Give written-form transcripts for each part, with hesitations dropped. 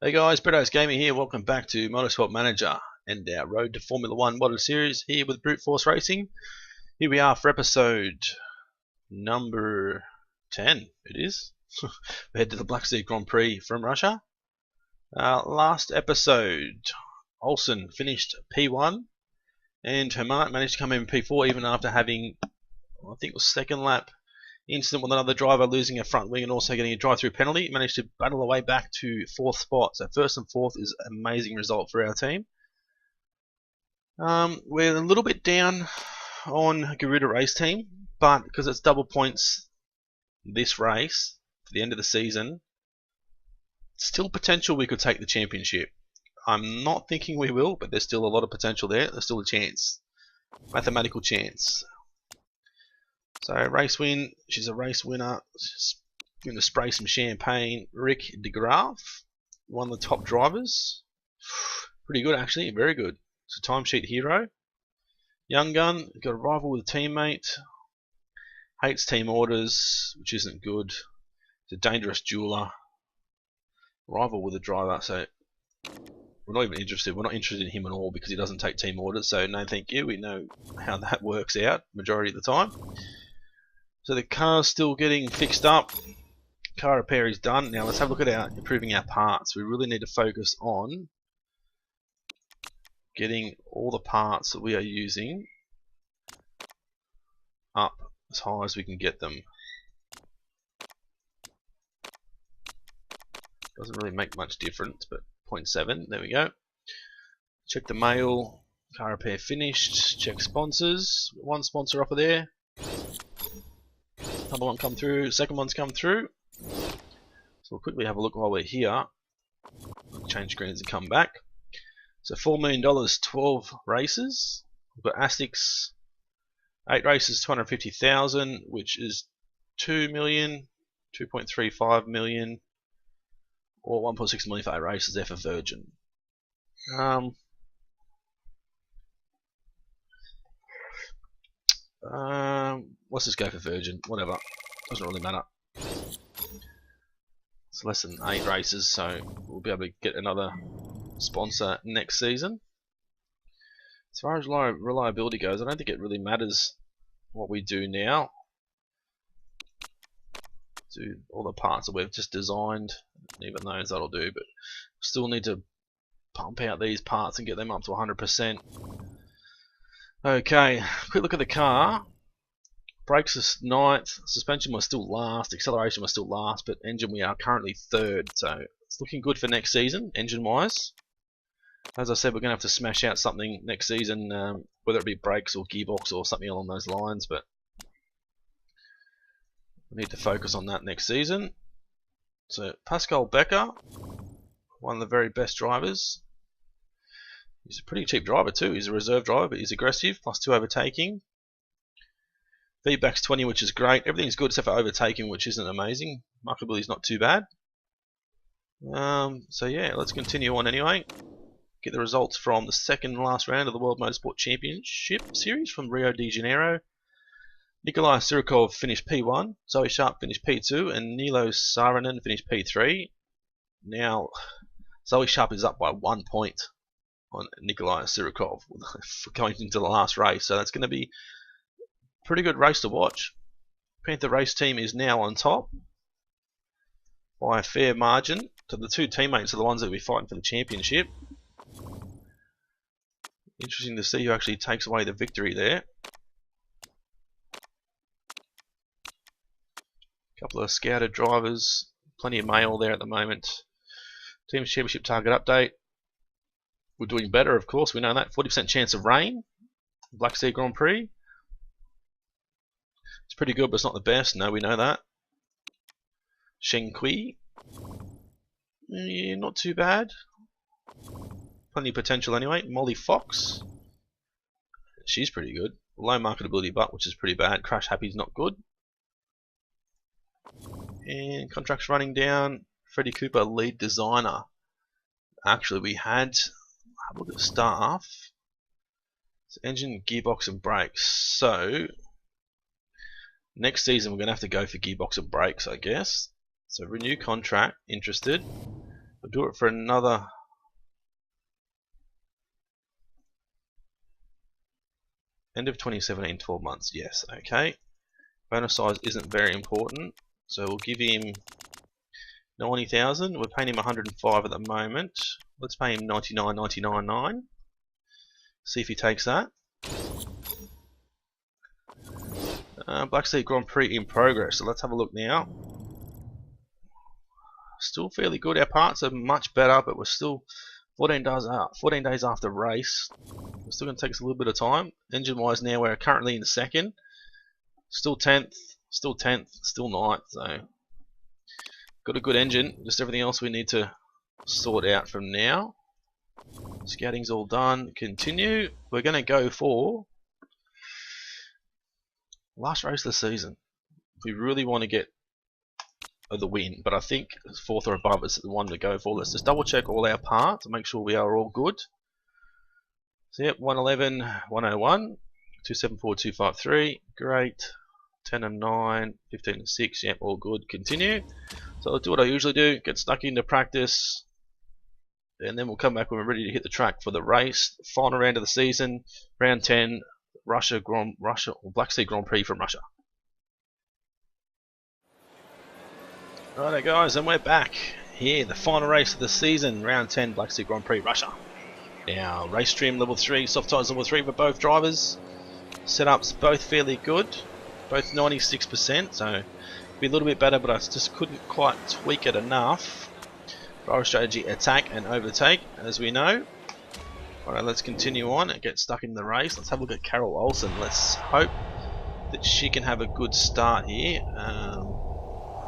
Hey guys, Bredo's Gaming here. Welcome back to Motorsport Manager and our Road to Formula 1 Model Series here with Brute Force Racing. Here we are for episode number 10, it is. We head to the Black Sea Grand Prix from Russia. Last episode, Olsen finished P1 and Hermant managed to come in P4 even after having, I think it was second lap incident with another driver losing a front wing and also getting a drive-through penalty. Managed to battle away back to fourth spot. So first and fourth is an amazing result for our team. We're a little bit down on Garuda race team, but because it's double points this race for the end of the season, still potential we could take the championship. I'm not thinking we will, but there's still a lot of potential there. There's still a chance, mathematical chance. So race win, she's a race winner. Just going to spray some champagne. Rick de Graaf, one of the top drivers. Pretty good actually, very good. It's a timesheet hero. Young gun, got a rival with a teammate. Hates team orders, which isn't good. It's a dangerous jeweler. Rival with a driver, so we're not even interested. We're not interested in him at all because he doesn't take team orders, so no thank you. We know how that works out majority of the time. So the car's still getting fixed up. Car repair is done. Now let's have a look at improving our parts. We really need to focus on getting all the parts that we are using up as high as we can get them. Doesn't really make much difference, but 0.7, there we go. Check the mail, car repair finished. Check sponsors. One sponsor offer there. Another one come through, second one's come through. So we'll quickly have a look while we're here. Change screens and come back. So $4 million, 12 races. We've got ASICs, 8 races, 250,000, which is 2 million, 2.35 million, or 1.6 million for 8 races there for Virgin. Let's just go for Virgin, whatever, doesn't really matter. It's less than 8 races, so we'll be able to get another sponsor next season. As far as reliability goes, I don't think it really matters what we do now. Do all the parts that we've just designed, even those that'll do, but still need to pump out these parts and get them up to 100%. Okay, quick look at the car. Brakes is 9th, suspension was still last, acceleration was still last, but engine we are currently 3rd, so it's looking good for next season, engine-wise. As I said, we're going to have to smash out something next season, whether it be brakes or gearbox or something along those lines, but we need to focus on that next season. So Pascal Becker, one of the very best drivers. He's a pretty cheap driver too. He's a reserve driver, but he's aggressive, +2 overtaking. Feedback's 20, which is great. Everything's good except for overtaking, which isn't amazing. Markability's not too bad. So yeah, let's continue on anyway. Get the results from the second and last round of the World Motorsport Championship Series from Rio de Janeiro. Nikolai Surikov finished P1, Zoe Sharp finished P2, and Nilo Saarinen finished P3. Now, Zoe Sharp is up by 1 point on Nikolai Surikov for going into the last race, so that's going to be a pretty good race to watch. Panther race team is now on top by a fair margin. So the two teammates are the ones that will be fighting for the championship. Interesting to see who actually takes away the victory there. Couple of scouted drivers, plenty of mail there at the moment. Team's championship target update. We're doing better, of course, we know that. 40% chance of rain. Black Sea Grand Prix. It's pretty good, but it's not the best. No, we know that. Sheng Kui. Yeah, not too bad. Plenty of potential anyway. Molly Fox. She's pretty good. Low marketability, but which is pretty bad. Crash Happy's not good. And contracts running down. Freddie Cooper, lead designer. Actually, we had, have a look at staff. It's engine, gearbox, and brakes. So next season we're going to have to go for gearbox and brakes, I guess. So renew contract, interested. We're do it for another. End of 2017, 12 months. Yes, okay. Bonus size isn't very important, so we'll give him 90,000. We're paying him 105 at the moment. Let's pay him 99,999. See if he takes that. Black Sea Grand Prix in progress. So let's have a look now. Still fairly good. Our parts are much better, but we're still 14 days after race. It's still going to take us a little bit of time. Engine-wise, now we're currently in second. Still 10th, still 10th, still 9th. So got a good engine. Just everything else we need to sort out from now. Scouting's all done. Continue. We're going to go for last race of the season. We really want to get the win, but I think 4th or above is the one to go for. Let's just double check all our parts to make sure we are all good. So yep, 111, 101, 274, 253, great. 10 and 9, 15 and 6, yep, all good. Continue. So I'll do what I usually do, get stuck into practice, and then we'll come back when we're ready to hit the track for the race. Final round of the season, round 10, Black Sea Grand Prix from Russia. Righto guys, and we're back here, the final race of the season, round 10, Black Sea Grand Prix Russia. Now, race stream level 3, soft tyres level 3 for both drivers. Setups both fairly good, both 96%, so be a little bit better, but I just couldn't quite tweak it enough. Driver strategy, attack and overtake, as we know. Alright, let's continue on and get stuck in the race. Let's have a look at Carol Olsen. Let's hope that she can have a good start here.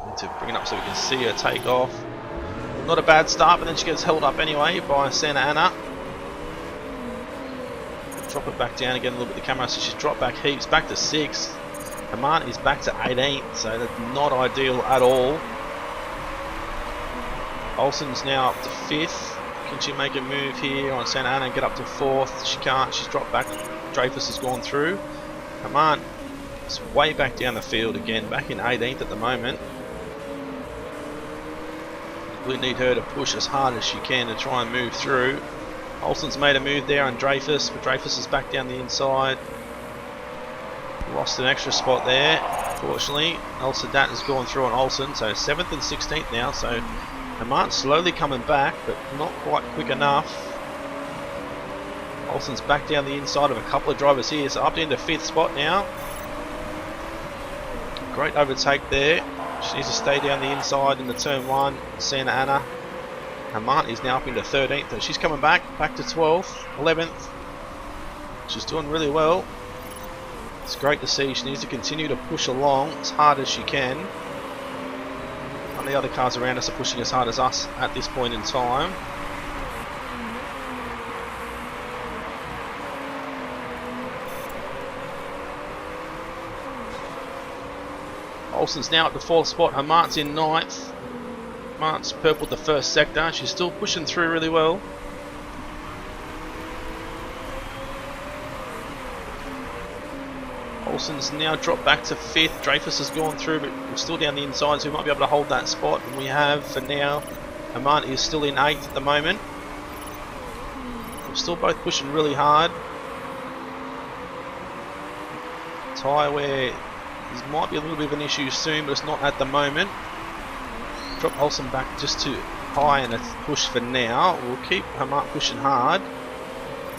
Need to bring it up so we can see her take off. Not a bad start, but then she gets held up anyway by Santa Ana. Drop it back down again a little bit the camera, so she's dropped back heaps, back to 6th. Hamant is back to 18th, so that's not ideal at all. Olsen's now up to 5th. Can she make a move here on Santa Ana and get up to 4th? She can't, she's dropped back. Dreyfus has gone through. Hamant is way back down the field again, back in 18th at the moment. We need her to push as hard as she can to try and move through. Olsen's made a move there on Dreyfus, but Dreyfus is back down the inside. Lost an extra spot there, fortunately. El Sadat has gone through on Olsen, so 7th and 16th now, so Hamant's slowly coming back, but not quite quick enough. Olsen's back down the inside of a couple of drivers here, so up into 5th spot now. Great overtake there. She needs to stay down the inside in the turn 1. Santa Ana. Hamant is now up into 13th, and she's coming back to 12th, 11th. She's doing really well. It's great to see. She needs to continue to push along as hard as she can. None of the other cars around us are pushing as hard as us at this point in time. Olsen's now at the 4th spot. Hamant's in 9th. Hamant's purpled the first sector. She's still pushing through really well. Olsen's now dropped back to 5th. Dreyfus has gone through, but we're still down the inside, so we might be able to hold that spot. And we have for now. Hamant is still in 8th at the moment. We're still both pushing really hard. Tyre wear. This might be a little bit of an issue soon, but it's not at the moment. Drop Olsen back just too high and a push for now. We'll keep Hamant pushing hard.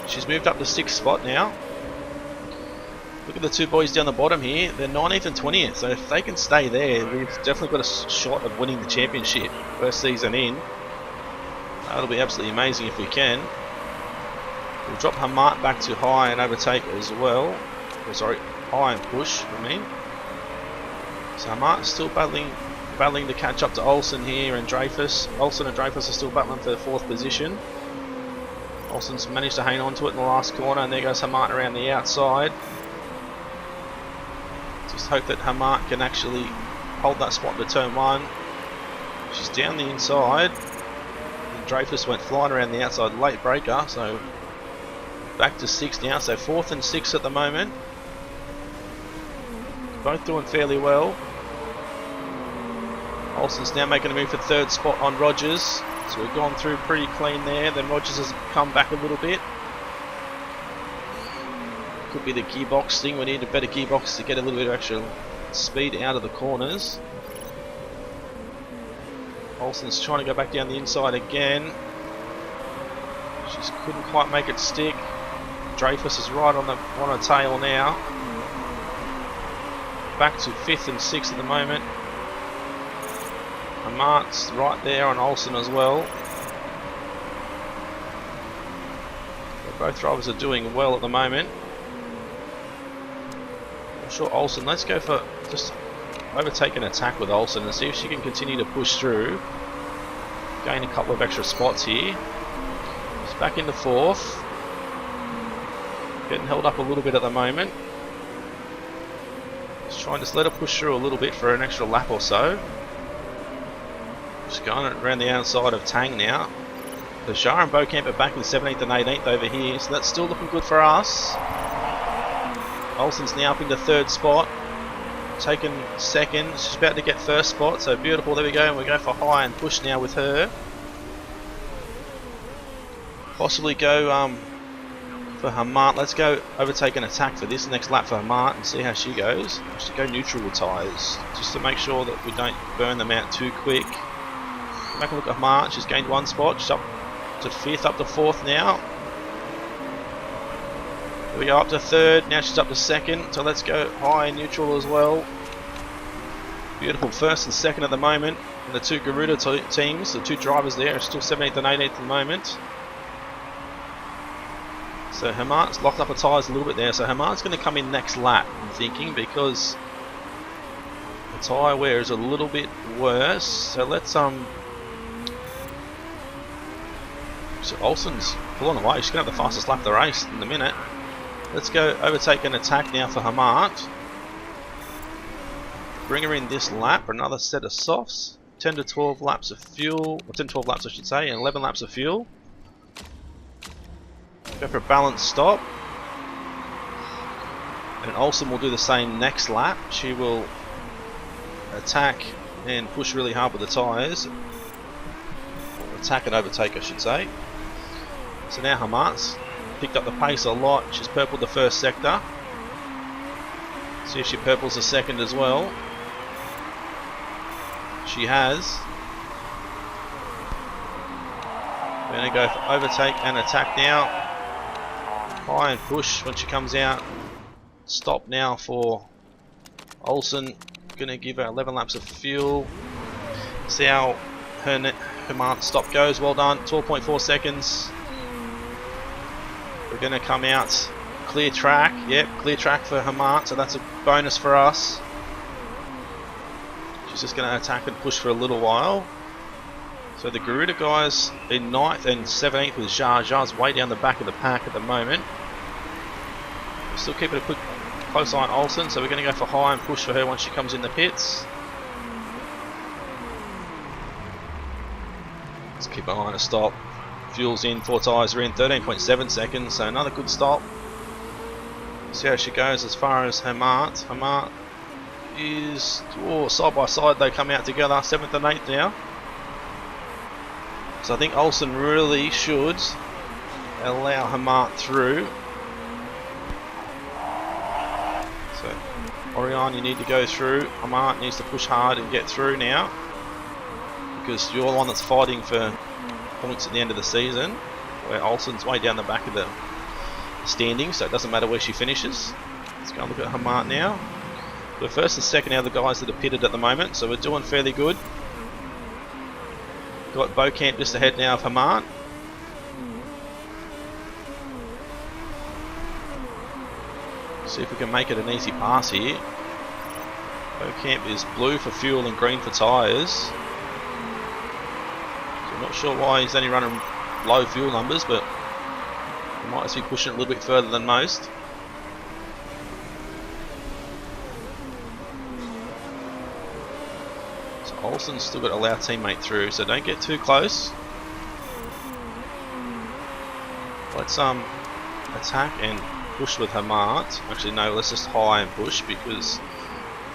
She's moved up to 6th spot now. Look at the two boys down the bottom here. They're 19th and 20th, so if they can stay there, we've definitely got a shot of winning the championship first season in. That'll be absolutely amazing if we can. We'll drop Hamant back to high and overtake as well. Oh, sorry, high and push, I mean. So Hamant's still battling to catch up to Olsen here and Dreyfus. Olsen and Dreyfus are still battling for the 4th position. Olsen's managed to hang on to it in the last corner, and there goes Hamant around the outside. Just hope that Hamant can actually hold that spot to turn 1. She's down the inside. And Dreyfus went flying around the outside, late breaker, so back to 6th now, so 4th and 6th at the moment. Both doing fairly well. Olsen's now making a move for 3rd spot on Rogers. So we've gone through pretty clean there. Then Rogers has come back a little bit. Could be the gearbox thing. We need a better gearbox to get a little bit of extra speed out of the corners. Olsen's trying to go back down the inside again. She couldn't quite make it stick. Dreyfus is right on her tail now. Back to 5th and 6th at the moment. And Mart's right there on Olsen as well. So both drivers are doing well at the moment. I'm sure Olsen, let's go for just overtake an attack with Olsen and see if she can continue to push through. Gain a couple of extra spots here. She's back into 4th. Getting held up a little bit at the moment. Just trying to let her push through a little bit for an extra lap or so. Just going around the outside of Tang now. The Shah and Beaucamp are back in 17th and 18th over here, so that's still looking good for us. Olsen's now up into 3rd spot. Taken 2nd. She's about to get 1st spot, so beautiful. There we go, and we go for high and push now with her. Possibly go for Hamart. Let's go overtake an attack for this next lap for Hamart and see how she goes. We should go neutral with tyres just to make sure that we don't burn them out too quick. Back and look at Hamart. She's gained 1 spot. She's up to 5th, up to 4th now. We go up to 3rd. Now she's up to 2nd. So let's go high and neutral as well. Beautiful 1st and 2nd at the moment. And the 2 Garuda teams, the 2 drivers there, are still 17th and 18th at the moment. So Hamart's locked up her tyres a little bit there. So Hamart's going to come in next lap, I'm thinking, because the tyre wear is a little bit worse. So let's So Olsen's pulling away. She's going to have the fastest lap of the race in a minute. Let's go overtake an attack now for Hamart. Bring her in this lap for another set of softs. 10 to 12 laps of fuel, or 10 to 12 laps I should say, and 11 laps of fuel. Go for a balanced stop. And Olsen will do the same next lap. She will attack and push really hard with the tyres. Attack and overtake I should say. So now Hamart's picked up the pace a lot. She's purpled the 1st sector. See if she purples the 2nd as well. She has. We're going to go for overtake and attack now. High and push when she comes out. Stop now for Olsen. Going to give her 11 laps of fuel. See how her stop goes. Well done. 12.4 seconds. We're going to come out clear track. Yep, clear track for Hamart, so that's a bonus for us. She's just going to attack and push for a little while. So the Garuda guys in 9th and 17th with Zha. Zha's way down the back of the pack at the moment. We're still keeping a close eye on Olsen, so we're going to go for high and push for her once she comes in the pits. Let's keep an eye on a stop. Fuel's in, 4 tyres are in, 13.7 seconds, so another good stop. See how she goes as far as Hamart. Hamart is side by side, they come out together, 7th and 8th now. So I think Olsen really should allow Hamart through. So Orion, you need to go through. Hamart needs to push hard and get through now, because you're the one that's fighting for points at the end of the season, where Olsen's way down the back of the standings, so it doesn't matter where she finishes. Let's go and look at Hamart now. The 1st and 2nd are the guys that are pitted at the moment, so we're doing fairly good. Got Beaucamp just ahead now of Hamart. See if we can make it an easy pass here. Beaucamp is blue for fuel and green for tyres. I'm not sure why he's only running low fuel numbers, but he might be pushing it a little bit further than most. So Olsen's still got to allow teammate through, so don't get too close. Let's attack and push with Hamart. Actually no, let's just high and push, because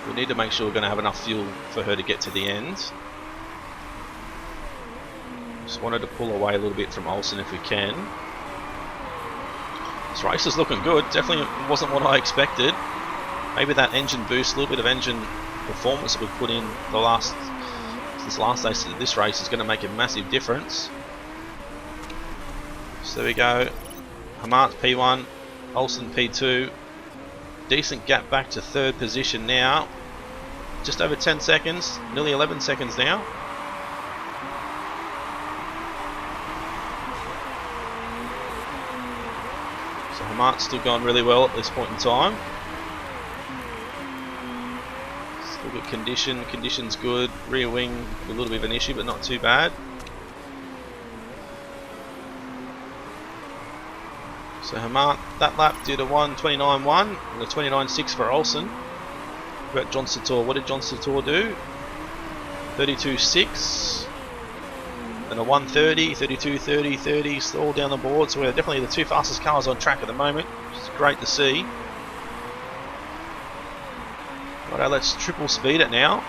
we need to make sure we're going to have enough fuel for her to get to the end. Just wanted to pull away a little bit from Olsen if we can. This race is looking good. Definitely wasn't what I expected. Maybe that engine boost, a little bit of engine performance we've put in this last race of this race is going to make a massive difference. So there we go. Hamart P1, Olsen P2. Decent gap back to third position now. Just over 10 seconds, nearly 11 seconds now. So Hamart's still going really well at this point in time. Still good condition, condition's good. Rear wing, a little bit of an issue, but not too bad. So Hamart, that lap did a 1:29.1 and a 29.6 for Olsen. About John Sator, what did John Sator do? 32.6 and a 1:30, 32.30, 30, all down the board. So we're definitely the two fastest cars on track at the moment, which is great to see. Righto, let's triple speed it now.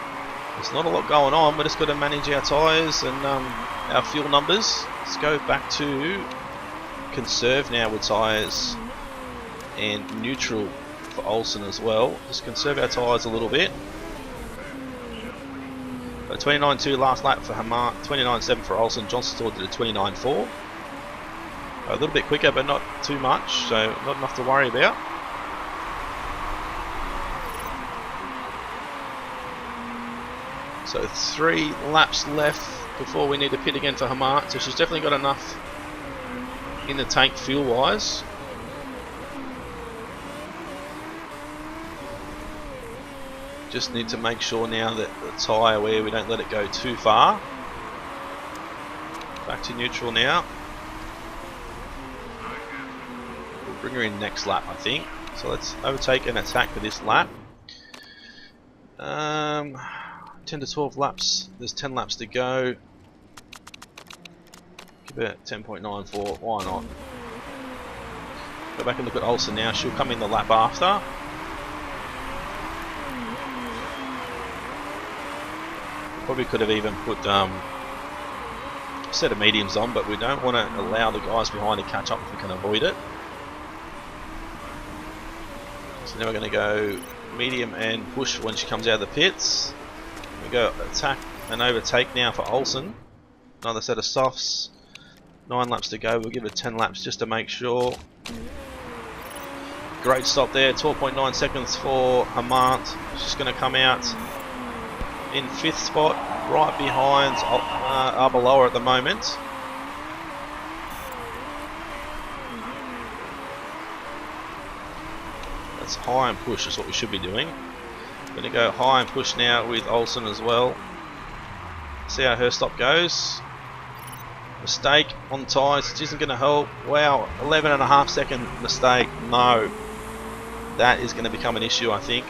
There's not a lot going on, we're just got to manage our tyres and our fuel numbers. Let's go back to conserve now with tyres and neutral for Olsen as well. Just conserve our tyres a little bit. So 29.2 last lap for Hamart, 29.7 for Olsen. John Sator did a 29.4. A little bit quicker, but not too much, so not enough to worry about. So 3 laps left before we need to pit again for Hamart. So she's definitely got enough in the tank fuel wise. Just need to make sure now that the tyre wear, we don't let it go too far. Back to neutral now. We'll bring her in next lap, I think. So let's overtake and attack for this lap. 10 to 12 laps. There's 10 laps to go. Give it 10.94. Why not? Go back and look at Olsen now. She'll come in the lap after. Probably could have even put a set of mediums on, but we don't want to allow the guys behind to catch up if we can avoid it. So now we're going to go medium and push when she comes out of the pits. We go attack and overtake now for Olsen. Another set of softs. 9 laps to go. We'll give it 10 laps just to make sure. Great stop there. 12.9 seconds for Hamart. She's going to come out in 5th spot, right behind Arbaloa at the moment. That's high and push is what we should be doing. Going to go high and push now with Olsen as well. See how her stop goes. Mistake on tyres, it isn't going to help. Wow, 11.5 second mistake. No, that is going to become an issue, I think.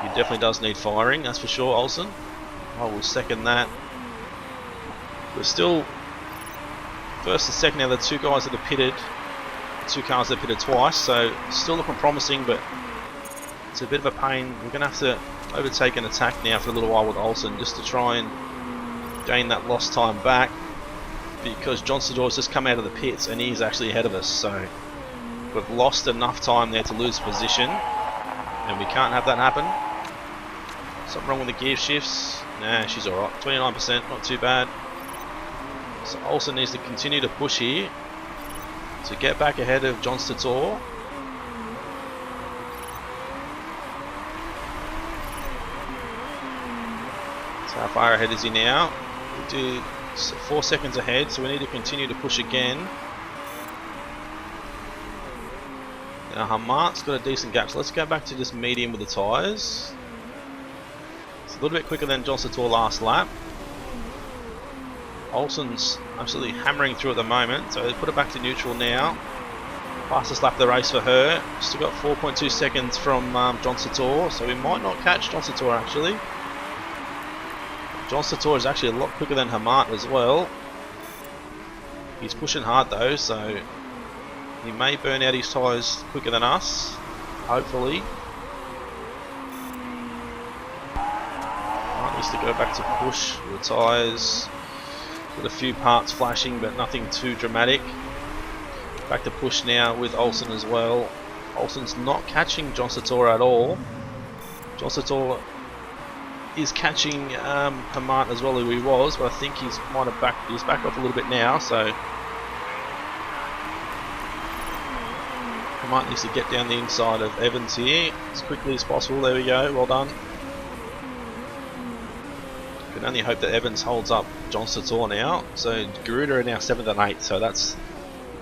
He definitely does need firing, that's for sure, Olsen. I will second that. We're still first and second now, the two guys that have pitted, the 2 cars that have pitted twice, so still looking promising, but it's a bit of a pain. We're going to have to overtake and attack now for a little while with Olsen just to try and gain that lost time back, because John Sator's just come out of the pits and he's actually ahead of us, so we've lost enough time there to lose position and we can't have that happen. Something wrong with the gear shifts? Nah, she's alright. 29%, not too bad. So Olsen needs to continue to push here to get back ahead of John Sator. So how far ahead is he now? We do 4 seconds ahead, so we need to continue to push again. Now Hamart's got a decent gap, so let's go back to just medium with the tyres. It's a little bit quicker than John Sator last lap. Olsen's absolutely hammering through at the moment, so put it back to neutral now. Fastest lap of the race for her. Still got 4.2 seconds from John Sator, so we might not catch John Sator actually. John Sator is actually a lot quicker than Hamart as well. He's pushing hard though, so he may burn out his tyres quicker than us, hopefully. Might need to go back to push with tyres. Got a few parts flashing, but nothing too dramatic. Back to push now with Olsen as well. Olsen's not catching John Sator at all. John Sator is catching Hamart as well, who he was, but I think he's backed off a little bit now, so Hamart needs to get down the inside of Evans here as quickly as possible. There we go, well done. Can only hope that Evans holds up John Sator now. So Garuda are now 7th and 8th, so that's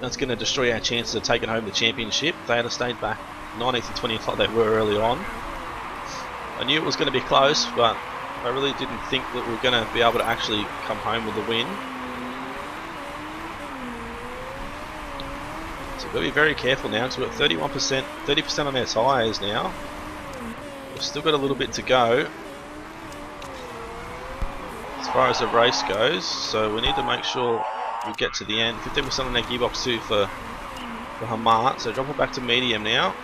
going to destroy our chances of taking home the championship. If they had stayed back 19th and 20th like they were early on. I knew it was going to be close, but I really didn't think that we were going to be able to actually come home with a win. So we've got to be very careful now, because we've got 31%, 30% on our tyres now. We've still got a little bit to go as far as the race goes, so we need to make sure we get to the end. 15% on our gearbox too for Hamart, so drop it back to medium now.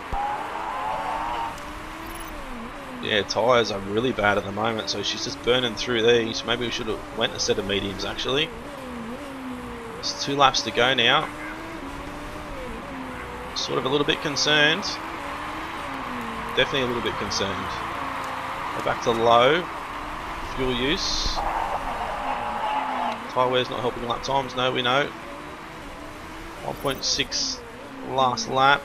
Yeah, tyres are really bad at the moment, so she's just burning through these. Maybe we should have went a set of mediums actually. There's 2 laps to go now. Sort of a little bit concerned. Definitely a little bit concerned. Go back to low. Fuel use. Tyre wear's not helping lap times, no, we know. 1.6 last lap.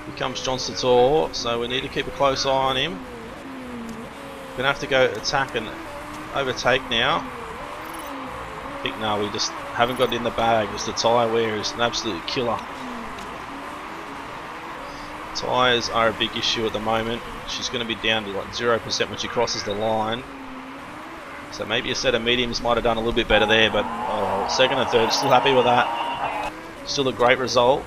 Here comes John Sator, so we need to keep a close eye on him. We're going to have to go attack and overtake now. I think no, we just haven't got it in the bag, as the tyre wear is an absolute killer. Tyres are a big issue at the moment. She's going to be down to like 0% when she crosses the line. So maybe a set of mediums might have done a little bit better there, but oh, 2nd and 3rd, still happy with that. Still a great result.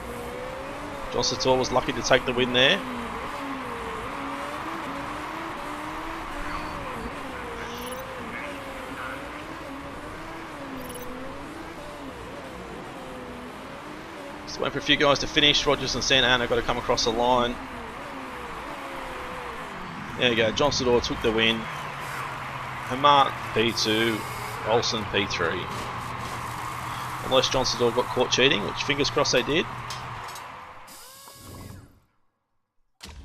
John Sator was lucky to take the win there. Just waiting for a few guys to finish. Rogers and Santa Ana got to come across the line. There you go, John Sator took the win. Hamart P2, Olsen P3. Unless John Sator got caught cheating, which fingers crossed they did.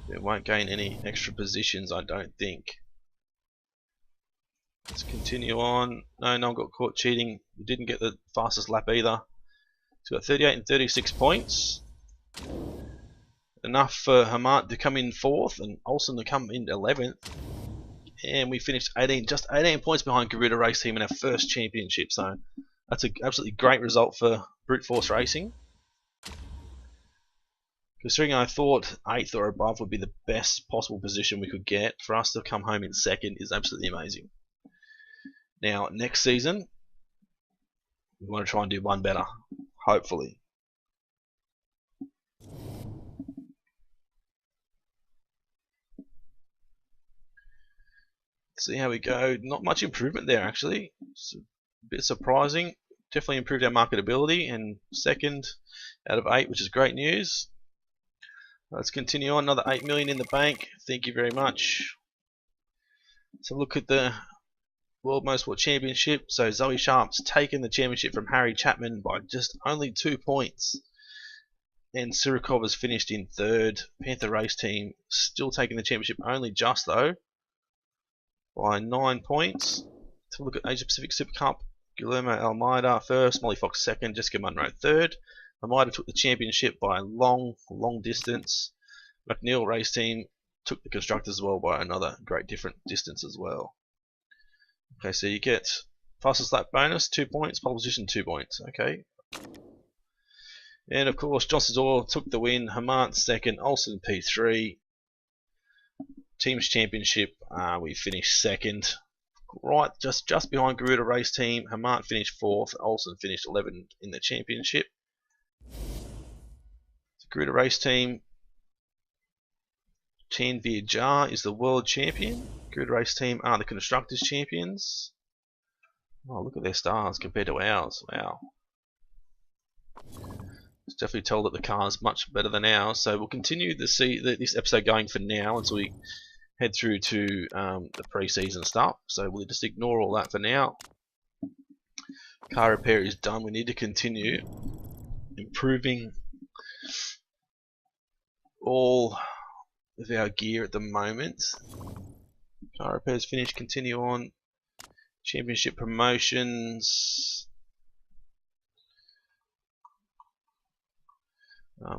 They won't gain any extra positions, I don't think. Let's continue on. No one got caught cheating. We didn't get the fastest lap either. So we've got 38 and 36 points. Enough for Hamart to come in 4th and Olsen to come in 11th. And we finished just 18 points behind Garuda Race Team in our first championship. So that's an absolutely great result for Brute Force Racing. Considering I thought 8th or above would be the best possible position we could get, for us to come home in 2nd is absolutely amazing. Now, next season, we want to try and do one better, hopefully. See how we go. Not much improvement there actually. It's a bit surprising. Definitely improved our marketability, and 2nd out of 8, which is great news. Let's continue on. Another 8 million in the bank. Thank you very much. So look at the World Motorsport Championship. So Zoe Sharp's taken the championship from Harry Chapman by just only 2 points. And Sirikov has finished in 3rd. Panther Race Team still taking the championship, only just though, by 9 points. So look at Asia Pacific Super Cup. Guillermo Almeida 1st, Molly Fox 2nd, Jessica Munro 3rd. Almeida took the championship by a long distance. McNeil Race Team took the constructors as well by another great different distance as well. Okay, so you get fastest lap bonus 2 points, pole position 2 points. Okay. And of course, John Sator took the win. Hamart 2nd, Olsen P3. Teams Championship, we finished 2nd. Right, just behind Garuda Race Team. Hamart finished 4th. Olsen finished 11th in the championship. Garuda Race Team, Chan Viajar is the world champion. Garuda Race Team are the constructors champions. Oh, look at their stars compared to ours. Wow. It's definitely tell that the car is much better than ours. So we'll continue to see this episode going for now until we head through to the pre-season stuff. So we'll just ignore all that for now. Car repair is done. We need to continue improving all of our gear at the moment. Car repair is finished. Continue on. Championship promotions.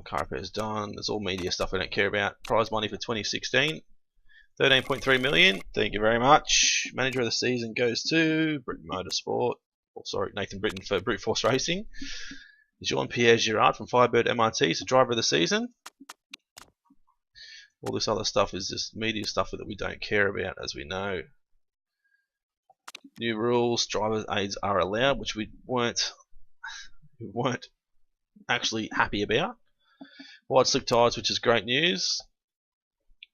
Car repair is done. There's all media stuff I don't care about. Prize money for 2016. 13.3 million. Thank you very much. Manager of the season goes to Britain Motorsport. Oh, sorry, Nathan Britton for Brute Force Racing. Jean-Pierre Girard from Firebird MRT is the driver of the season. All this other stuff is just media stuff that we don't care about, as we know. New rules: driver aids are allowed, which we weren't actually happy about. Wide slick tyres, which is great news.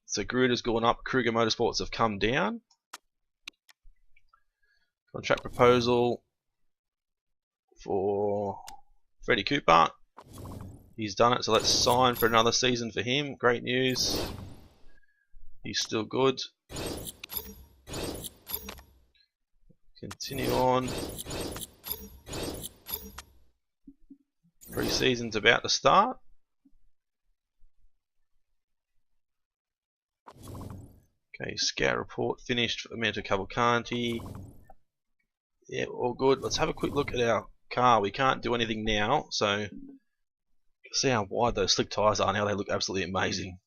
So Garuda's gone up, Kruger Motorsports have come down. Contract proposal for Freddie Cooper. He's done it, so let's sign for another season for him. Great news. He's still good. Continue on. Pre-season's about to start. Okay, scout report finished for Amanda Cavalcanti. Yeah, all good. Let's have a quick look at our car. We can't do anything now, so see how wide those slick tyres are now. They look absolutely amazing.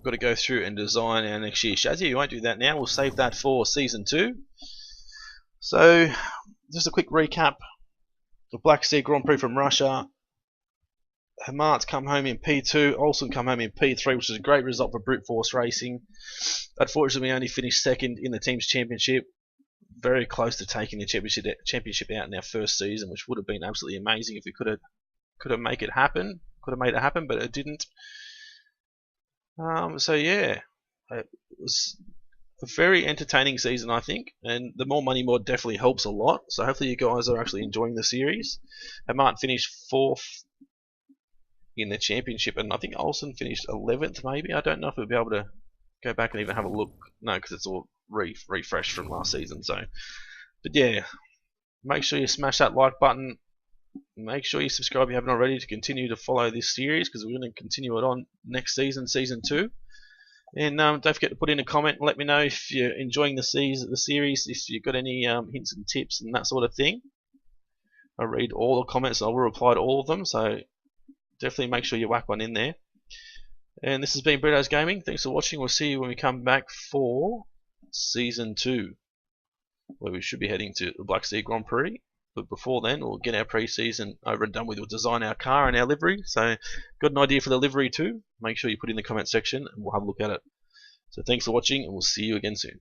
Got to go through and design our next year's chassis. We won't do that now. We'll save that for season 2. So, just a quick recap. The Black Sea Grand Prix from Russia. Hamart's come home in P2, Olsen come home in P3, which is a great result for Brute Force Racing. Unfortunately, we only finished second in the team's championship. Very close to taking the championship out in our first season, which would have been absolutely amazing if we could have made it happen. Could have made it happen, but it didn't. So yeah, it was a very entertaining season, I think, and the more money mod definitely helps a lot. So hopefully you guys are actually enjoying the series. Hamart finished 4th in the championship, and I think Olsen finished 11th maybe. I don't know if we'll be able to go back and even have a look. No, because it's all refreshed from last season. So, but yeah, make sure you smash that like button. Make sure you subscribe if you haven't already to continue to follow this series, because we're going to continue it on next season, season 2. And don't forget to put in a comment and let me know if you're enjoying the series, if you've got any hints and tips and that sort of thing. I read all the comments and I will reply to all of them, so definitely make sure you whack one in there. And this has been Brito's Gaming. Thanks for watching. We'll see you when we come back for season 2, where we should be heading to the Black Sea Grand Prix. But before then, we'll get our pre-season over and done with. We'll design our car and our livery. So, got an idea for the livery too? Make sure you put in the comment section and we'll have a look at it. So thanks for watching, and we'll see you again soon.